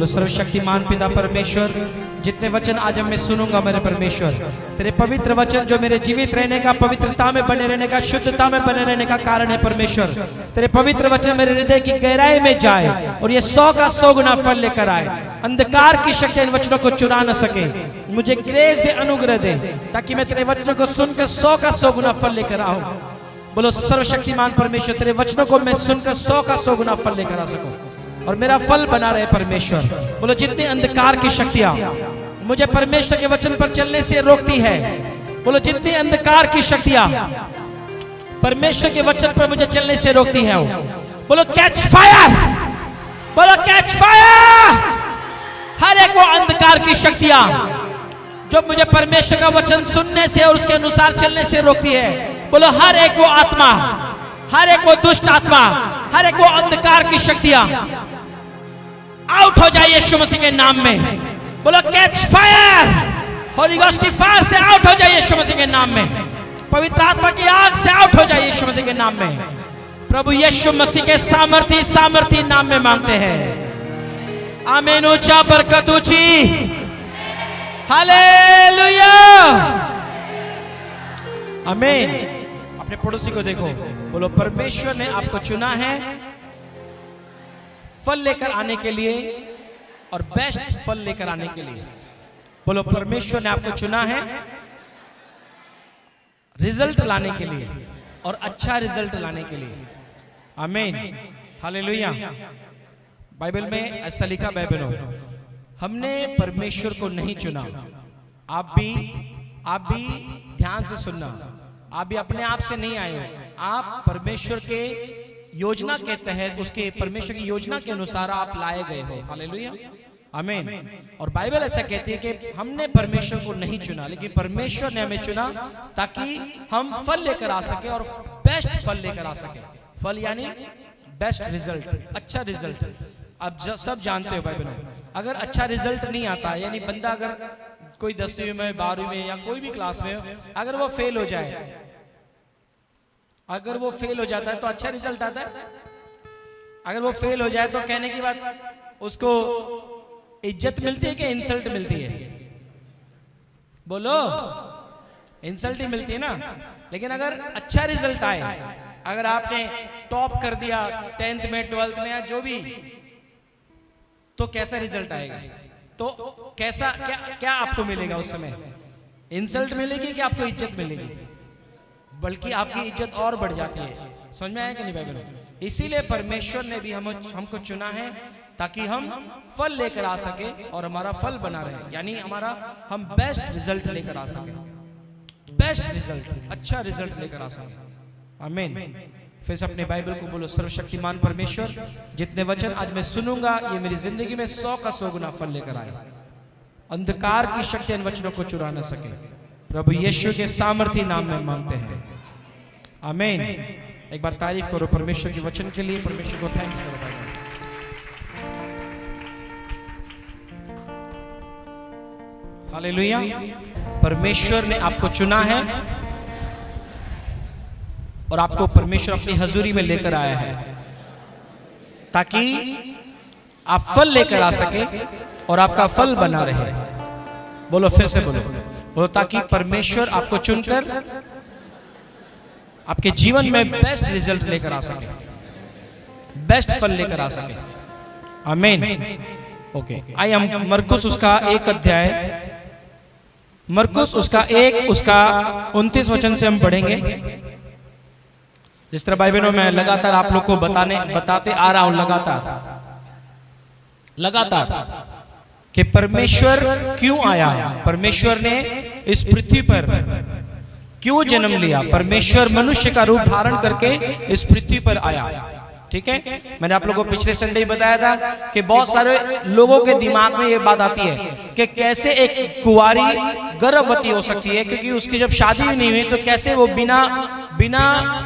बोलो सर्वशक्तिमान पिता परमेश्वर, जितने वचन आज मैं सुनूंगा मेरे परमेश्वर, तेरे पवित्र वचन जो मेरे जीवित रहने का, पवित्रता में बने रहने का, शुद्धता में बने रहने का कारण है परमेश्वर। तेरे पवित्र वचन मेरे हृदय की गहराई में जाए और ये 100 का 100 गुना फल लेकर आए। अंधकार की शक्ति इन वचनों को चुरा न सके। मुझे ग्रेस दे, अनुग्रह दे, ताकि मैं तेरे वचनों को सुनकर 100 का 100 गुना फल लेकर आऊं। बोलो सर्वशक्तिमान परमेश्वर, तेरे वचनों को मैं सुनकर 100 का 100 गुना फल लेकर आ सकूं और मेरा फल बना रहे परमेश्वर। बोलो जितनी अंधकार की शक्तियां मुझे परमेश्वर के वचन पर चलने से रोकती है, बोलो जितनी अंधकार की शक्तियां परमेश्वर के वचन पर मुझे चलने से रोकती है, बोलो कैच फायर, बोलो कैच फायर। हर एक वो अंधकार की शक्तियां जो मुझे परमेश्वर का वचन सुनने से और उसके अनुसार चलने से रोकती है, बोलो हर एक वो आत्मा, हर एक वो दुष्ट आत्मा, हर एक वो अंधकार की शक्तियां आउट हो जाए यीशु मसीह के नाम में। बोलो कैच फायर, होली गोस्ट की फायर से आउट हो जाए यीशु मसीह के नाम में। पवित्र आत्मा की आग से आउट हो जाए यीशु मसीह के नाम में। प्रभु यीशु मसीह के सामर्थी नाम में मांगते हैं। आमीन। ऊंचा बरकत ऊंची, हालेलुया, आमीन। अपने पड़ोसी को देखो, बोलो परमेश्वर ने आपको चुना है फल लेकर आने के लिए और बेस्ट फल लेकर आने के लिए। बोलो परमेश्वर ने आपको चुना है रिजल्ट लाने के लिए और अच्छा रिजल्ट लाने के लिए। आमीन, हालेलुया। बाइबल में ऐसा लिखा, बाइबलों, हमने परमेश्वर को नहीं चुना। आप भी ध्यान से सुनना, आप भी अपने आप से नहीं आए हो, आप परमेश्वर के योजना के तहत, उसके परमेश्वर की योजना के अनुसार आप लाए गए हो। हालेलुया, आमीन। और बाइबल ऐसा कहती है कि हमने परमेश्वर को नहीं चुना, लेकिन परमेश्वर ने हमें चुना ताकि हम फल लेकर आ सके और बेस्ट फल लेकर आ सके। फल यानी बेस्ट रिजल्ट, अच्छा रिजल्ट। अब सब जानते हो बाइबल में, अगर अच्छा रिजल्ट नहीं आता, यानी बंदा अगर कोई 10वीं में, 12वीं में या कोई भी क्लास में अगर वो फेल हो जाए, अगर वो फेल हो जाता है तो अच्छा रिजल्ट आता है। अगर वो फेल हो जाए तो कहने की बात उसको इज्जत मिलती है कि इंसल्ट मिलती है? बोलो, इंसल्ट ही मिलती है ना। लेकिन अगर अच्छा रिजल्ट आए, अगर आपने टॉप कर दिया 10th में, 12th में या जो भी, तो कैसा रिजल्ट आएगा? तो कैसा, क्या आपको मिलेगा उस समय? इंसल्ट मिलेगी कि आपको इज्जत मिलेगी? बल्कि आपकी इज्जत और बढ़ जाती है। समझ में आया कि नहीं बाइबल? इसीलिए परमेश्वर ने भी हमको चुना है ताकि हम फल लेकर आ सके और हमारा फल बना रहे, यानी हम बेस्ट रिजल्ट लेकर आ सके, बेस्ट रिजल्ट, अच्छा रिजल्ट लेकर आ सके। आमीन। फिर से अपने बाइबल को बोलो, सर्वशक्तिमान परमेश्वर, जितने वचन आज मैं सुनूंगा ये मेरी जिंदगी में 100 का 100 गुना फल लेकर आए। अंधकार की शक्ति इन वचनों को चुरा न सके। प्रभु यीशु के सामर्थी नाम में मांगते हैं, आमीन। एक बार तारीफ करो परमेश्वर के वचन के लिए, परमेश्वर को थैंक्स करो भाई। हालेलुया। परमेश्वर ने आपको चुना है और आपको परमेश्वर अपनी हजूरी में लेकर आया है ताकि आप फल लेकर आ सके और आपका फल बना रहे। बोलो, फिर से बोलो, ताकि परमेश्वर आपको चुनकर आपके जीवन में बेस्ट रिजल्ट लेकर आ सके, बेस्ट फल लेकर आ सके। आमीन। ओके, आई हम मरकुस उसका 1 अध्याय, मरकुस उसका 1 उसका 29 वचन से हम पढ़ेंगे। जिस तरह बाइबल में मैं लगातार आप लोग को बताते आ रहा हूं, लगातार कि परमेश्वर क्यों आया, परमेश्वर ने इस पृथ्वी पर क्यों जन्म लिया, परमेश्वर मनुष्य का रूप धारण करके इस पृथ्वी पर आया। ठीक है, मैंने आप लोगों को पिछले संडे ही बताया था कि बहुत सारे लोगों के दिमाग में ये बात आती है कि कैसे एक कुंवारी गर्भवती हो सकती है, क्योंकि उसकी जब शादी नहीं हुई तो कैसे वो बिना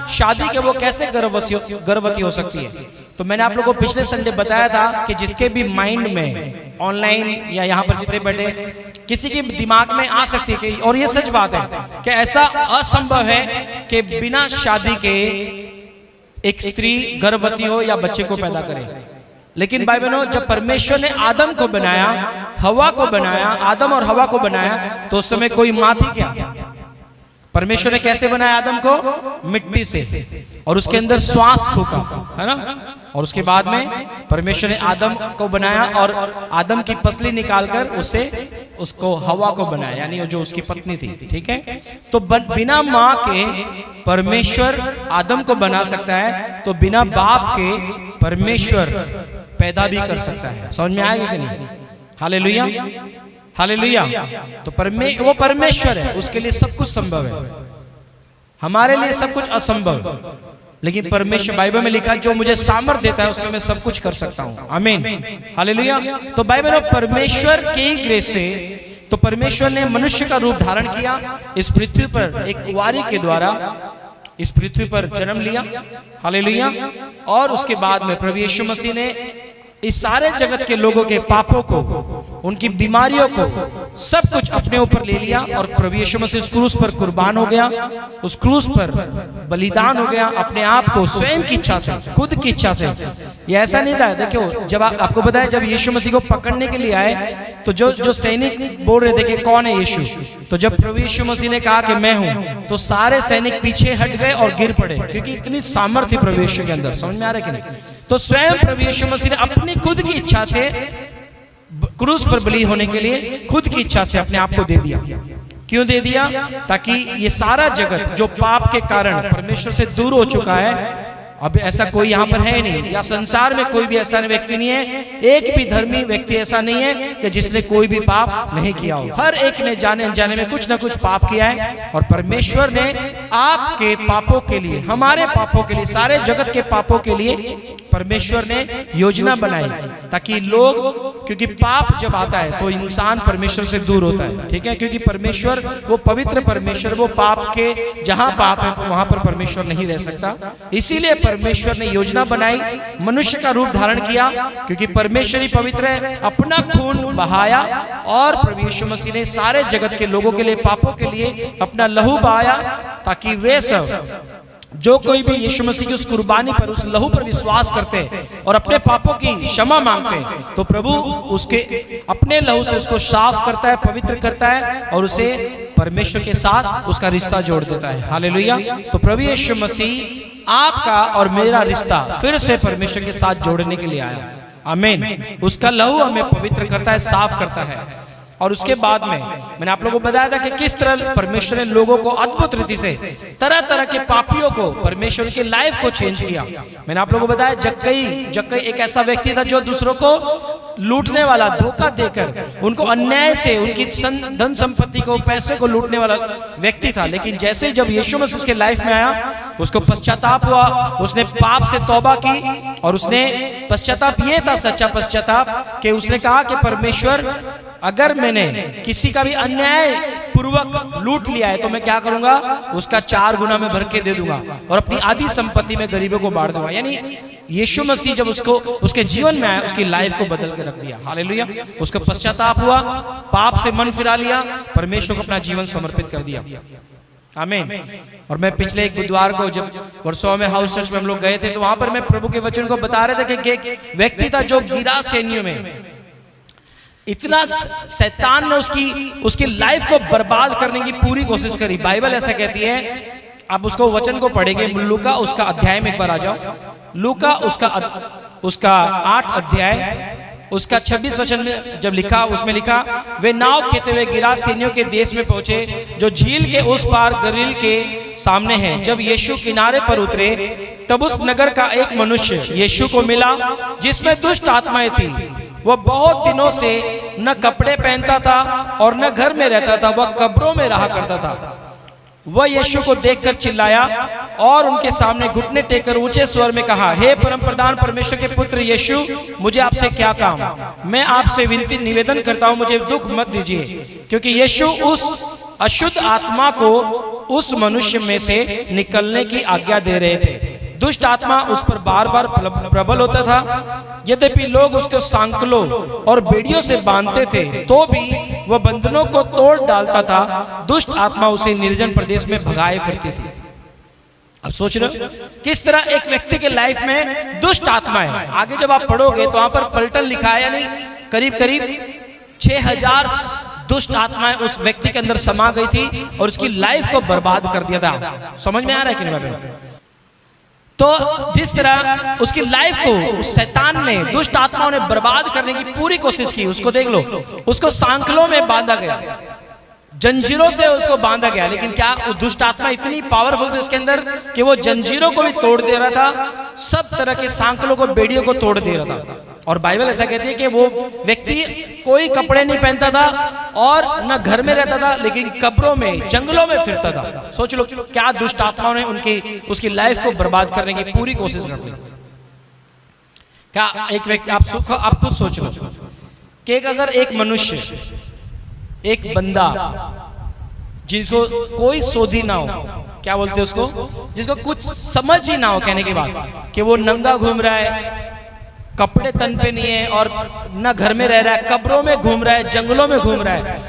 शादी के वो कैसे गर्भवती हो सकती है। तो मैंने आप लोगों को पिछले संडे बताया था कि जिसके भी माइंड में, ऑनलाइन या यहाँ पर जितने बैठे, किसी के दिमाग में आ सकती है कि, और ये सच बात है कि ऐसा असंभव है कि बिना शादी के एक स्त्री गर्भवती हो या बच्चे को पैदा करे। लेकिन भाई बहनों, जब परमेश्वर ने आदम को बनाया, हवा को बनाया, आदम और हवा को बनाया, तो उस समय कोई माँ थी क्या? परमेश्वर ने कैसे बनाया आदम को? मिट्टी से, और उसके अंदर श्वास फूका, है ना। और उसके बाद में परमेश्वर ने आदम को बनाया और आदम की पसली निकालकर उसको हवा को बनाया, यानी जो उसकी पत्नी थी। ठीक है, तो बिना माँ के परमेश्वर आदम को बना सकता है, तो बिना बाप के परमेश्वर पैदा भी कर सकता है। समझ में आएगा कि नहीं? Hallelujah, hallelujah. तो वो परमेश्वर है, उसके लिए सब कुछ संभव है। हमारे लिए सब कुछ असंभव, लेकिन परमेश्वर, बाइबल में लिखा, जो मुझे सामर्थ देता है उसमें मैं सब कुछ कर सकता हूं। आमीन, हालेलुया। तो बाइबल में परमेश्वर के ही ग्रेस से, तो परमेश्वर ने मनुष्य का रूप धारण किया, इस पृथ्वी पर एक कुंवारी के द्वारा इस पृथ्वी पर जन्म लिया। हालेलुया। और उसके बाद में प्रभु यीशु मसीह ने इस सारे जगत के लोगों के पापों को, उनकी बीमारियों को, सब कुछ अपने ऊपर ले लिया, और प्रभु यीशु मसीह उस क्रूस पर कुर्बान हो गया, उस क्रूस पर बलिदान हो गया, अपने आप को स्वयं की इच्छा से, खुद की इच्छा से। ये ऐसा नहीं था, देखो, जब आपको बताया, जब यीशु मसीह को पकड़ने के लिए आए, तो जो सैनिक बोल रहे थे कि कौन है यीशु, तो जब प्रभु यीशु मसीह ने कहा कि मैं हूं, तो सारे सैनिक पीछे हट गए और गिर पड़े, क्योंकि इतनी सामर्थ्य थी प्रभु यीशु के अंदर। समझ में आ रहा है कि नहीं? तो स्वयं प्रभु यीशु मसीह ने अपनी खुद की इच्छा से क्रूस पर बलि होने के लिए खुद की इच्छा से अपने आप को दे दिया। क्यों दे दिया? ताकि ये सारा जगत जो पाप के कारण परमेश्वर से दूर हो चुका है, अब ऐसा कोई यहाँ पर है नहीं, या संसार में कोई भी ऐसा व्यक्ति नहीं है, एक भी धर्मी व्यक्ति ऐसा नहीं है कि जिसने कोई भी पाप नहीं किया हो। हर एक ने जाने अनजाने में कुछ ना कुछ पाप किया है, और परमेश्वर ने आपके पापों के लिए, हमारे पापों के लिए, सारे जगत के पापों के लिए परमेश्वर ने योजना बनाई, ताकि लोग, क्योंकि पाप जब आता है तो इंसान परमेश्वर से दूर होता है। ठीक है, क्योंकि परमेश्वर वो पवित्र परमेश्वर, वो पाप के जहां पाप है वहां पर परमेश्वर नहीं रह सकता। इसीलिए परमेश्वर ने योजना बनाई, मनुष्य का रूप धारण किया, क्योंकि परमेश्वर ही पवित्र है, अपना खून बहाया, और प्रभु यीशु मसीह ने सारे जगत के लोगों के लिए, पापों के लिए अपना लहू बहाया, ताकि वे सब, जो कोई भी यीशु मसीह की उस कुर्बानी पर, उस लहू पर विश्वास करते हैं और अपने पापों की क्षमा मांगते हैं, तो प्रभु उसके अपने लहू से उसको साफ करता है, पवित्र करता है, और उसे परमेश्वर के साथ उसका रिश्ता जोड़ देता है। हालेलुया। तो प्रभु यीशु मसीह आपका और मेरा रिश्ता फिर से परमेश्वर के साथ जोड़ने के लिए आया। आमीन। उसका लहू हमें पवित्र करता है, साफ करता है। और उसके बाद में मैंने आप लोगों को बताया था कि किस तरह परमेश्वर ने लोगों को अद्भुत रीति से, तरह तरह के पापियों को, परमेश्वर की लाइफ को चेंज किया। मैंने आप लोगों को बताया, जक्कई एक ऐसा व्यक्ति था जो दूसरों को लूटने वाला, धोखा देकर उनको अन्याय से उनकी धन संपत्ति को, पैसे को लूटने वाला व्यक्ति था। लेकिन जैसे जब यीशु मसीह उसके लाइफ में आया, उसको पश्चाताप हुआ, उसने पाप से तौबा की, और उसने पश्चाताप, ये था सच्चा पश्चाताप, कि उसने कहा कि परमेश्वर, अगर मैंने किसी का भी अन्याय पूर्वक लूट लिया है तो मैं क्या करूंगा, उसका 4 गुना में भर के दे दूंगा, और अपनी आधी संपत्ति में गरीबों को बांट दूंगा। यानी यीशु मसीह जब उसको उसके जीवन में आया, उसकी लाइफ को बदल के रख दिया। हालेलुया। उसका पश्चाताप हुआ, पाप से मन फिरा लिया, परमेश्वर को अपना जीवन समर्पित कर दिया। आमीन। और मैं पिछले एक बुधवार को जब वर्सोवा में हाउस चर्च में हम लोग गए थे, तो वहां पर मैं प्रभु के वचन को बता रहे थे कि एक व्यक्ति था जो गिरा सैनियों में, इतना शैतान ने उसकी लाइफ को बर्बाद करने की पूरी कोशिश करी। बाइबल ऐसा कहती है, आप उसको वचन को पढ़ेंगे, लूका उसका अध्याय में एक बार आ जाओ, लूका उसका 8 अध्याय उसका 26 वचन में जब लिखा, उसमें लिखा, वे नाव खेते हुए गिरासेनियों के देश में पहुंचे, जो झील के उस पार गलील के सामने है। जब यीशु किनारे पर उतरे, तब उस नगर का एक मनुष्य यीशु को मिला, जिसमें दुष्ट आत्माएं थी। वह बहुत दिनों से न कपड़े पहनता था और न घर में रहता था, वह कब्रों में रहा करता था। वह यीशु को देखकर चिल्लाया और उनके सामने घुटने टेककर ऊंचे स्वर में कहा, हे परम प्रधान परमेश्वर के पुत्र यीशु, मुझे आपसे क्या काम? मैं आपसे विनती निवेदन करता हूं, मुझे दुख मत दीजिए। क्योंकि यीशु उस अशुद्ध आत्मा को उस मनुष्य में से निकलने की आज्ञा दे रहे थे। दुष्ट आत्मा उस पर बार बार प्रबल होता था। यद्यपि लोग उसको सांकलों और बेड़ियों से बांधते थे, तो भी वह बंधनों को तोड़ डालता था। दुष्ट आत्मा उसे निर्जन प्रदेश में भगाए फिरती थी। अब सोच रहे हो किस तरह एक व्यक्ति के लाइफ में दुष्ट आत्मा है। आगे जब आप पढ़ोगे तो वहां पर पलटन लिखा है, यानी करीब करीब 6000 दुष्ट आत्माएं उस व्यक्ति के अंदर समा गई थी और उसकी लाइफ को बर्बाद कर दिया था। समझ में आ रहा है कि नहीं? तो जिस तरह उसकी लाइफ को उस शैतान ने, दुष्ट आत्माओं ने बर्बाद करने की पूरी कोशिश की, उसको देख लो, उसको सांकलों में बांधा गया, जंजीरों से उसको बांधा गया, लेकिन क्या वो दुष्ट आत्मा इतनी पावरफुल थी उसके अंदर कि वो जंजीरों को भी तोड़ दे रहा था, सब तरह के सांकलों को, बेड़ियों को तोड़ दे रहा था। और बाइबल ऐसा कहती है कि वो व्यक्ति कोई कपड़े नहीं पहनता था और न घर में रहता था, लेकिन कब्रों में, जंगलों में फिरता था। सोच लो क्या दुष्ट आत्माओं ने उसकी लाइफ को बर्बाद करने की पूरी कोशिश कर दी। क्या एक व्यक्ति, आप खुद सोच लो कि अगर एक मनुष्य, एक बंदा जिसको कोई सोधी ना हो, क्या बोलते हैं उसको, जिसको कुछ समझ ही ना हो, कहने के बाद कि वो नंगा घूम रहा है, कपड़े तन पे नहीं है और न घर में रह रहा है, कब्रों में घूम रहा है, जंगलों में घूम रहा है,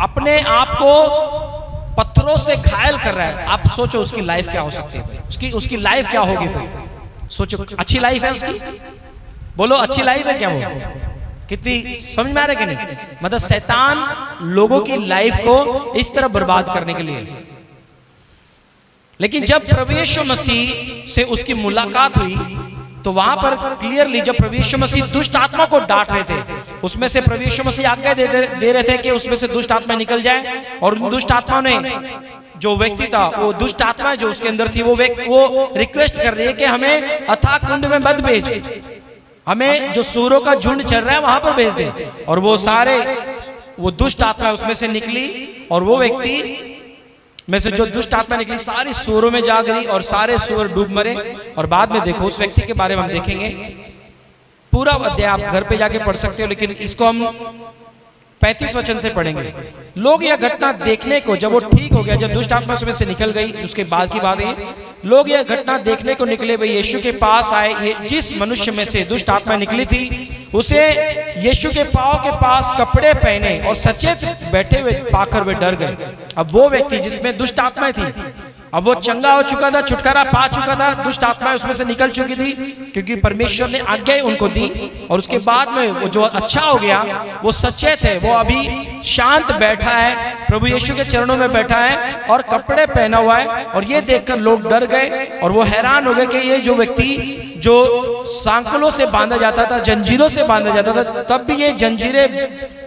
अपने आप को पत्थरों से घायल कर रहा है। आप सोचो उसकी लाइफ क्या हो सकती है, उसकी लाइफ क्या होगी फिर? सोचो, अच्छी लाइफ है उसकी? बोलो अच्छी लाइफ है क्या वो? कितनी समझ में आ रहा है कि नहीं? मतलब शैतान लोगों की लाइफ को इस तरह बर्बाद करने के लिए। लेकिन जब प्रभु यीशु मसीह से उसकी मुलाकात हुई तो वहां पर क्लियरली, जब प्रभु यीशु मसीह दुष्ट आत्मा को डांट रहे थे, उसमें से प्रभु यीशु मसीह आज्ञा दे रहे थे कि उसमें से दुष्ट आत्मा निकल जाए, और दुष्ट आत्मा ने, जो व्यक्ति था, वो दुष्ट आत्मा जो उसके अंदर थी, वो रिक्वेस्ट कर रही है कि हमें अथाह कुंड में मत भेज, हमें जो सूरों का झुंड चल रहा है वहां पर भेज दे। और वो दुष्ट आत्मा उसमें से निकली, और वो व्यक्ति में से जो दुष्ट आत्मा निकली सारी सूरों में जा गिरी और सारे सूर डूब मरे। और बाद में देखो उस व्यक्ति के बारे में हम देखेंगे, पूरा अध्याय आप घर पे जाके पढ़ सकते हो, लेकिन इसको हम 35 वचन से पढ़ेंगे। लोग यह घटना देखने को, जब वो ठीक हो गया, जब दुष्ट आत्मा उसमें से निकल गई, उसके बाद की बात है, लोग यह घटना देखने को निकले, वे यीशु के पास आए। जिस मनुष्य में से दुष्ट आत्मा निकली थी उसे यीशु के पांव के पास कपड़े पहने और सचेत बैठे हुए पाकर वे डर गए। अब वो व्यक्ति जिसमें दुष्ट आत्मा थी, अब वो चंगा हो चुका था, छुटकारा पा चुका था, दुष्ट आत्मा उसमें से निकल चुकी थी, क्योंकि परमेश्वर ने आज्ञा उनको दी। और उसके बाद में वो जो अच्छा हो गया, वो सचेत है, वो अभी शांत बैठा है, प्रभु यीशु के चरणों में बैठा है और कपड़े पहना हुआ है। और ये देखकर लोग डर गए और वो हैरान हो गए कि ये जो व्यक्ति जो सांकलों से बांधा जाता था, जंजीरों से बांधा जाता था, तब भी ये जंजीरें,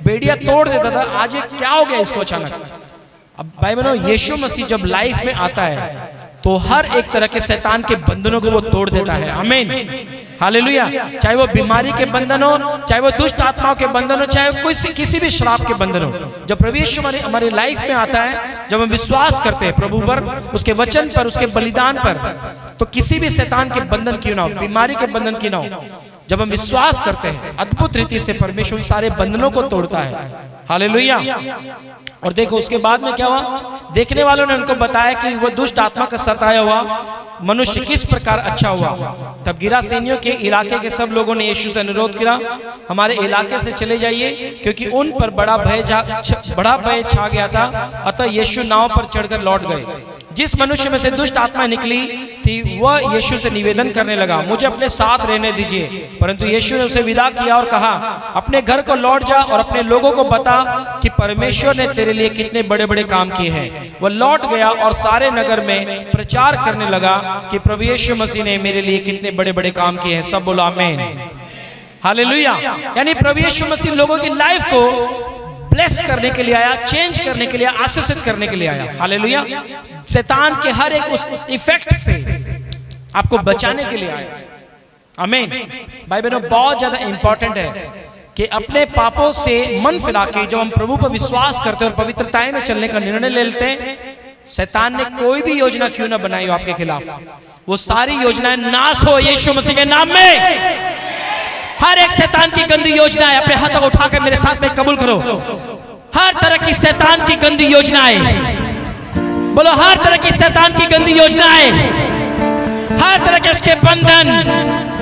बेड़ियां तोड़ देता था, आज ये क्या हो गया इसको अचानक? अब भाई बहनों, यीशु मसीह जब लाइफ में आता है तो हर एक तरह के शैतान के बंधनों को वो तोड़ देता है। आमीन, हालेलुया। चाहे वो बीमारी के बंधन हो, चाहे वो दुष्ट आत्माओं के बंधन हो, चाहे कोई किसी भी श्राप के बंधन हो, जब प्रभु यीशु हमारी लाइफ में आता है, जब हम विश्वास करते हैं प्रभु पर, उसके वचन पर, उसके बलिदान पर, तो किसी भी शैतान के बंधन क्यों ना हो, बीमारी के बंधन क्यों ना हो, जब हम विश्वास करते हैं, अद्भुत रीति से परमेश्वर सारे बंधनों को तोड़ता है। हालेलुया। और देखो उसके बाद में क्या हुआ, देखने वालों ने उनको बताया कि वो दुष्ट आत्मा का सताया हुआ मनुष्य किस प्रकार अच्छा हुआ। तब गिरासेनियों के इलाके के सब लोगों ने यीशु से अनुरोध किया, हमारे इलाके से चले जाइए, क्योंकि उन पर बड़ा भय छा गया था। अतः यीशु नाव पर चढ़कर लौट गए। जिस मनुष्य में से दुष्ट आत्मा निकली थी वह यीशु से निवेदन करने लगा, मुझे अपने साथ रहने दीजिए। परंतु यीशु ने उसे विदा किया और कहा, अपने घर को लौट जा और अपने लोगों को बता कि परमेश्वर ने तेरे लिए कितने बड़े बड़े काम किए हैं। वह लौट गया और सारे नगर में प्रचार करने लगा कि प्रभु यीशु मसीह ने मेरे लिए कितने बड़े बड़े काम किए हैं। सब बोलो आमीन, हालेलुया। यानी प्रभु यीशु मसीह लोगों की लाइफ को ब्लेस करने के लिए आया, चेंज करने के लिए, आशीषित करने के लिए आया। हालेलुया। शैतान के हर एक उस इफेक्ट से आपको बचाने के लिए आया। आमीन। भाई बहनों, बहुत ज्यादा इंपॉर्टेंट है कि अपने पापों से मन फिरा के जब हम प्रभु पर विश्वास करते हैं और पवित्रताएं में चलने का निर्णय ले लेते हैं, शैतान ने कोई भी योजना क्यों ना बनाई हो आपके खिलाफ, वो सारी योजनाएं नाश हो यीशु मसीह के नाम में। हर एक शैतान की गंदी योजनाएं अपने हाथों को उठाकर मेरे साथ में कबूल करो। हर तरह की शैतान की गंदी योजनाएं, बोलो हर तरह की शैतान की गंदी योजनाएं, हर तरह के उसके बंधन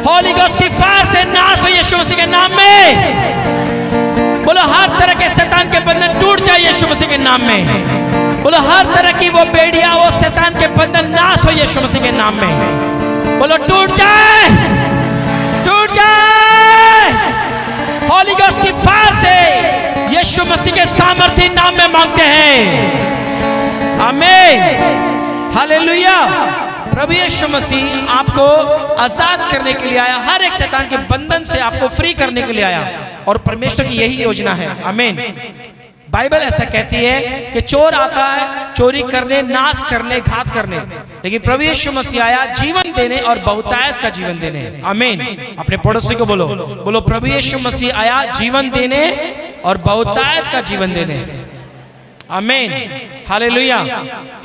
होली गोस्ट की फायर से नाश हो यीशु मसीह के नाम में। बोलो हर तरह के शैतान के बंधन टूट जाए यीशु मसीह के नाम में। बोलो हर तरह की वो बेड़ियां, वो शैतान के बंधन नाश हो यीशु मसीह के नाम में। बोलो टूट जाए, टूट जाए। होली गोस्ट की फायर से यीशु मसीह के सामर्थ्य नाम में मांगते हैं। आमीन, हालेलुया। प्रभु यीशु मसीह आपको आजाद करने के लिए आया, हर एक शैतान के बंधन से आपको फ्री करने के लिए आया, और परमेश्वर की यही योजना है। आमीन। बाइबल ऐसा कहती है कि चोर आता है चोरी करने, नाश करने, घात करने, लेकिन प्रभु यीशु मसीह आया जीवन देने और बहुतायत का जीवन देने। आमीन। अपने पड़ोसी को बोलो, बोलो प्रभु यीशु मसीह आया जीवन देने और बहुतायत का जीवन देने। आमीन, हालेलुया,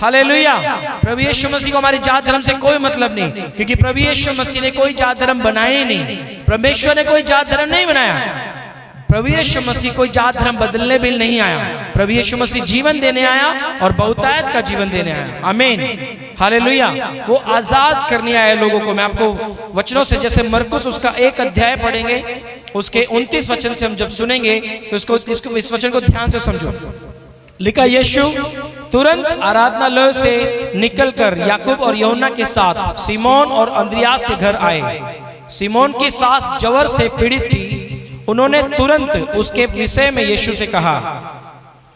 हालेलुया। प्रभु यीशु मसीह को हमारी जात धर्म से कोई मतलब नहीं, क्योंकि प्रभु यीशु मसीह ने कोई जात धर्म बनाया ही नहीं। परमेश्वर ने कोई जात धर्म नहीं बनाया। प्रभु यीशु मसीह कोई जात धर्म बदलने भी नहीं आया। प्रभु यीशु मसीह जीवन देने आया और बहुतायत का जीवन देने आया। आमीन, हालेलुया। वो आजाद करने आए लोगों को। मैं आपको वचनों से, जैसे मरकुस उसका 1 अध्याय पढ़ेंगे, उसके 29 वचन से हम जब सुनेंगे तो इस वचन को ध्यान से समझो। लिखा, यीशु तुरंत आराधनालय से निकलकर याकूब और यूहन्ना के साथ सिमोन और अंद्रियास के घर आए। सिमोन की सास जवर से पीड़ित थी। उन्होंने तुरंत उसके विषय में यीशु से कहा।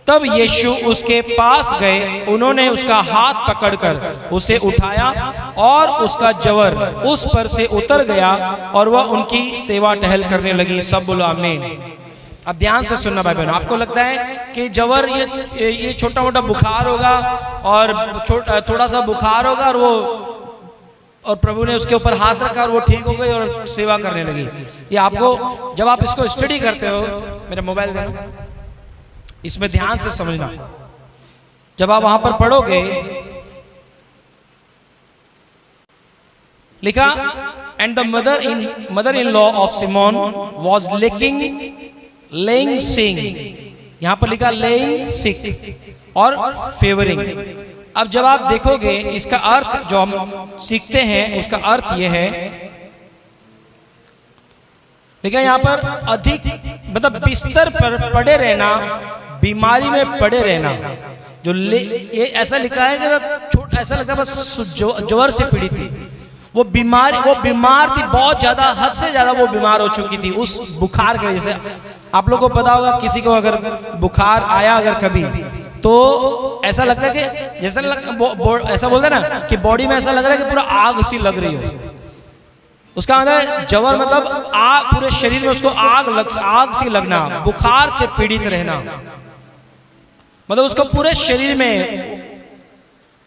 तब यीशु उसके पास गए, उन्होंने उसका हाथ पकड़कर उसे उठाया और उसका जवर उस पर से उतर गया और वह उनकी सेवा टहल करने लगी। सब बोलो आमीन। अब ध्यान से सुनना भाई बहनों। आपको लगता है कि जवर ये छोटा मोटा बुखार होगा और थोड़ा सा बुखार होगा और प्रभु ने उसके ऊपर हाथ रखा और वो ठीक हो गई और सेवा करने लगी। ये आपको, जब आप इसको स्टडी करते हो, मेरा मोबाइल देना, इसमें ध्यान से समझना। जब आप वहां पर पढ़ोगे, लिखा, and the mother in law of Simon was laying sick. यहां पर लिखा लेइंग सिक और फेवरिंग। अब जब आप देखोगे, इसका अर्थ जो हम सीखते हैं उसका अर्थ यह है, लेकिन यहां पर अधिक मतलब बिस्तर पर पड़े रहना, बीमारी में पड़े रहना। जो ये ऐसा लिखा है कि छोटा, ऐसा लगा बस ज्वर से पीड़ित थी। वो बीमार थी बहुत ज्यादा, हद से ज्यादा वो बीमार हो चुकी थी उस बुखार की वजह से। आप लोगों को पता होगा, किसी को अगर बुखार आया अगर कभी, तो ऐसा लगता है कि जैसा ऐसा बोलते हैं ना कि बॉडी में ऐसा लग रहा है कि पूरा आग सी लग रही हो। उसका मतलब जवर मतलब आग, पूरे शरीर में उसको आग सी लगना, बुखार से पीड़ित रहना, मतलब उसको पूरे शरीर में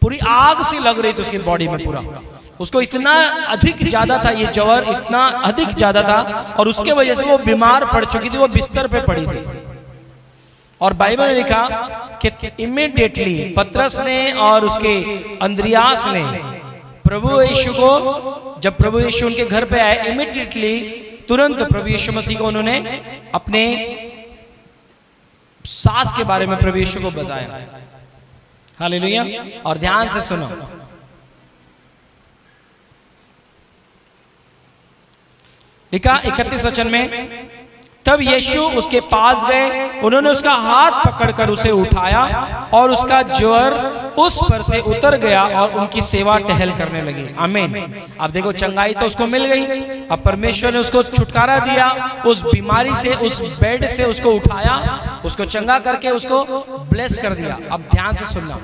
पूरी आग सी लग रही थी उसकी बॉडी में पूरा। उसको इतना अधिक ज्यादा था, ये जवर इतना अधिक ज्यादा था, और उसके वजह से वो बीमार पड़ चुकी थी, वो बिस्तर पे पड़ी थी। और बाइबल ने लिखा कि इमीडिएटली पतरस ने और उसके अंद्रियास ने प्रभु यीशु को, जब प्रभु यीशु उनके घर पे आए, इमीडिएटली तुरंत प्रभु यीशु मसीह को उन्होंने अपने सास के बारे में प्रभु यीशु को बताया। हालेलुया। और ध्यान से सुनो, लिखा 31 वचन में, तब यीशु उसके पास गए, उन्होंने उसका हाथ पकड़कर उसे उठाया और उसका ज्वर उस पर से उतर गया और उनकी सेवा टहल करने लगी। आमीन। अब देखो, चंगाई तो उसको मिल गई। अब परमेश्वर ने उसको छुटकारा दिया उस बीमारी से, उस बेड से उसको उठाया, उसको चंगा करके उसको ब्लेस कर दिया। अब ध्यान से सुनना,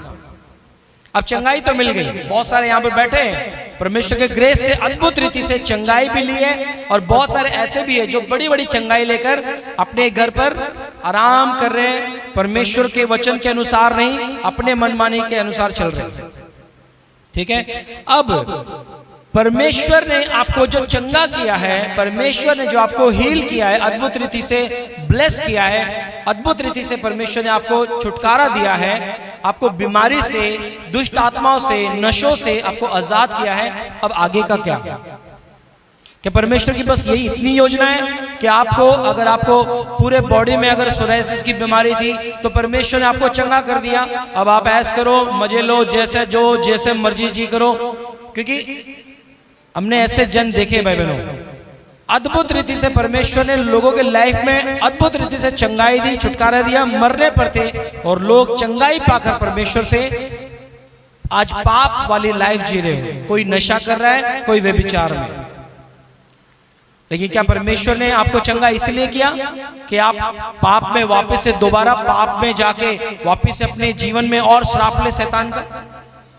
अब चंगाई तो मिल गई। बहुत सारे यहाँ पर बैठे हैं, परमेश्वर के ग्रेस से अद्भुत रीति से चंगाई भी ली है, और बहुत सारे ऐसे भी है जो बड़ी बड़ी चंगाई लेकर अपने घर पर आराम कर रहे हैं, परमेश्वर के वचन के अनुसार नहीं, अपने मनमानी के अनुसार चल रहे हैं। ठीक है। अब परमेश्वर ने आपको जो चंगा किया है, परमेश्वर ने जो आपको हील किया है, अद्भुत रीति से ब्लेस किया है, अद्भुत रीति से परमेश्वर ने आपको छुटकारा दिया है, आपको बीमारी से, दुष्ट आत्माओं से, नशों से आपको आजाद किया है। अब आगे का क्या? कि परमेश्वर की बस यही इतनी योजना है कि आपको, अगर आपको पूरे बॉडी में अगर सोराइसिस की बीमारी थी तो परमेश्वर ने आपको चंगा कर दिया। अब आप ऐश करो, मजे लो, जैसे मर्जी जी करो, क्योंकि हमने ऐसे जन देखे भाई बहनों, अद्भुत रीति से परमेश्वर ने लोगों के लाइफ में अद्भुत रीति से चंगाई दी, छुटकारा दिया, मरने पर थे और लोग चंगाई पाकर परमेश्वर से आज पाप वाली लाइफ जी रहे हो, कोई नशा कर रहा है, कोई व्यभिचार में। लेकिन क्या परमेश्वर ने आपको चंगा इसलिए किया कि आप पाप में वापस से दोबारा पाप में जाके वापस से अपने जीवन में और श्राप ले शैतान का?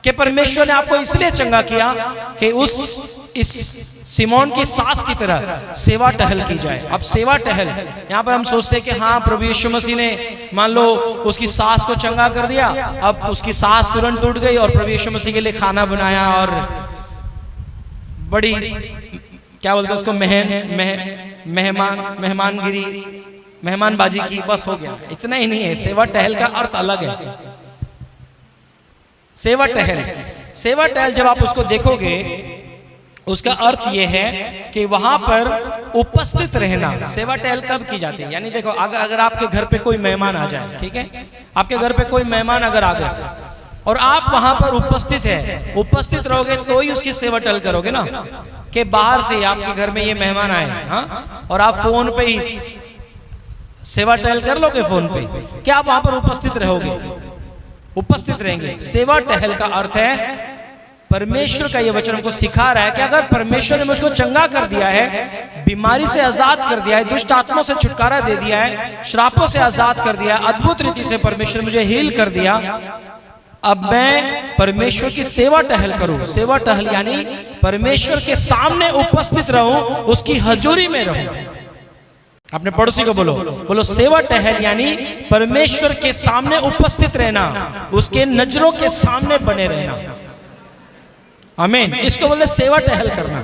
कि परमेश्वर ने आपको इसलिए चंगा किया कि इस सिमोन की सास की तरह सेवा टहल की जाए। अब सेवा टहल यहाँ पर हम सोचते हैं कि हाँ प्रभु यीशु मसीह ने मान लो उसकी सास को चंगा कर दिया, अब उसकी सास तुरंत टूट गई और प्रभु यीशु मसीह के लिए खाना बनाया और बड़ी क्या बोलते हैं उसको मेहमानबाजी की, बस हो गया। इतना ही नहीं है, सेवा टहल का अर्थ अलग है। सेवा टहल जब आप उसको देखोगे उसका अर्थ यह है कि वहां पर उपस्थित रहना। सेवा टहल कब की जाती है? यानी देखो अगर आपके घर पे कोई मेहमान आ जाए, ठीक है, आपके घर पे कोई मेहमान अगर आ गए और आप वहां पर उपस्थित रहोगे तो ही उसकी सेवा टहल करोगे ना। कि बाहर से आपके घर में ये मेहमान आए, हाँ, और आप फोन पे ही सेवा टहल कर लोगे, फोन पे, क्या आप वहां पर उपस्थित रहोगे? उपस्थित रहेंगे। सेवा टहल का अर्थ है, परमेश्वर का ये वचन हमको सिखा रहा है कि अगर परमेश्वर ने मुझको चंगा कर दिया है, बीमारी से आजाद कर दिया है, दुष्ट आत्माओं से छुटकारा दे दिया है, श्रापों से आजाद कर दिया, अद्भुत रीति से परमेश्वर ने मुझे हील कर दिया, अब मैं परमेश्वर की सेवा टहल करूं। सेवा टहल यानी परमेश्वर के सामने उपस्थित रहूं, उसकी हजूरी में रहूं। अपने पड़ोसी को बोलो सेवा टहल यानी परमेश्वर के सामने उपस्थित रहना, उसके नजरों के सामने बने रहना। आमीन। इसको बोलते सेवा टहल करना।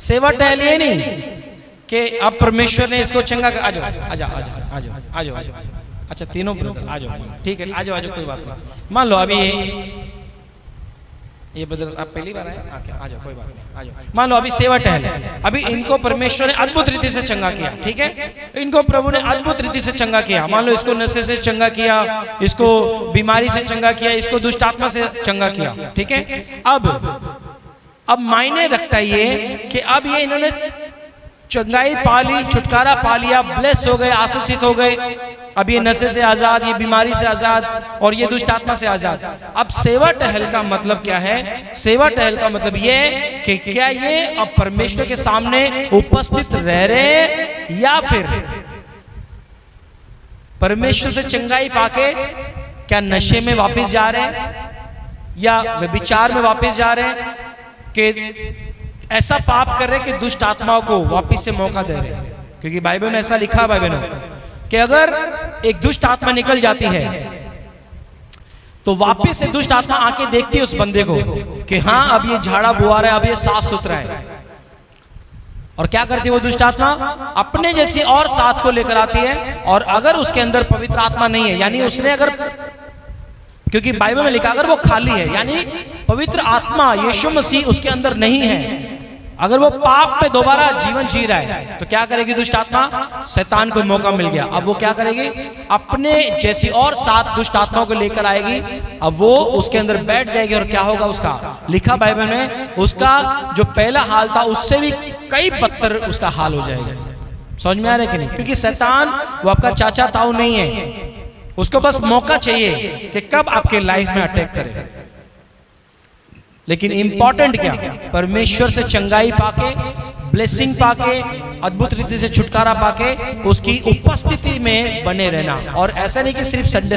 सेवा टहल ये नहीं कि अब परमेश्वर ने इसको चंगा कर, आ जाओ। अच्छा तीनों ब्रदर आ जाओ, ठीक है, आ जाओ कोई बात नहीं। मान लो अभी ये ब्रदर आप पहली बार आए, आ जाओ कोई बात नहीं, आ जाओ। मान लो अभी सेवा टहल है, अभी इनको परमेश्वर ने अद्भुत रीति से चंगा किया, ठीक है, इनको प्रभु ने अद्भुत रीति से चंगा किया। मान लो इसको नशे से चंगा किया, इसको बीमारी से चंगा किया, इसको दुष्ट आत्मा से चंगा किया, ठीक है। अब मायने रखता है ये कि अब ये इन्होंने चंगाई पा ली, छुटकारा पा लिया, ब्लेस हो गए, आशीषित हो गए, अब ये नशे से आजाद, ये बीमारी से आजाद और ये दुष्ट आत्मा से आजाद। अब सेवा टहल का मतलब क्या है? सेवा टहल का मतलब ये कि क्या ये अब परमेश्वर के सामने उपस्थित रह रहे या फिर परमेश्वर से चंगाई पाके क्या नशे में वापस जा रहे हैं या व्यभिचार में वापस जा रहे हैं, कि ऐसा पाप कर रहे कि दुष्ट आत्माओं को वापस से मौका दे रहे हैं। क्योंकि बाइबल में ऐसा लिखा है, बाइबल में कि अगर एक दुष्ट आत्मा निकल जाती है तो वापस से दुष्ट आत्मा आके देखती है उस बंदे को कि हाँ अब ये झाड़ा बुआ रहा है, अब ये साफ सुथरा है, और क्या करती है वो दुष्ट आत्मा? अपने जैसी और साथ को लेकर आती है। और अगर उसके अंदर पवित्र आत्मा नहीं है, यानी उसने अगर, क्योंकि बाइबल में लिखा अगर वो खाली है, यानी पवित्र आत्मा यीशु मसीह उसके अंदर नहीं है, अगर वो पाप में दोबारा जीवन जी रहा है, तो क्या करेगी दुष्ट आत्मा? शैतान को मौका मिल गया, अब वो क्या करेगी? अपने जैसी और 7 दुष्ट आत्माओं को लेकर आएगी, अब वो उसके अंदर बैठ जाएगी, और क्या होगा उसका? लिखा बाइबल में उसका जो पहला हाल था उससे भी कई बदतर उसका हाल हो जाएगा। समझ में आ रहा है कि नहीं? क्योंकि शैतान वो आपका चाचा ताऊ नहीं है, उसको बस मौका चाहिए कि कब आपके लाइफ में अटैक करे। लेकिन इंपॉर्टेंट क्या? परमेश्वर से चंगाई पाके, ब्लेसिंग पाके, अद्भुत रीति से छुटकारा पाके उसकी उपस्थिति में बने रहना। और ऐसा नहीं कि सिर्फ संडे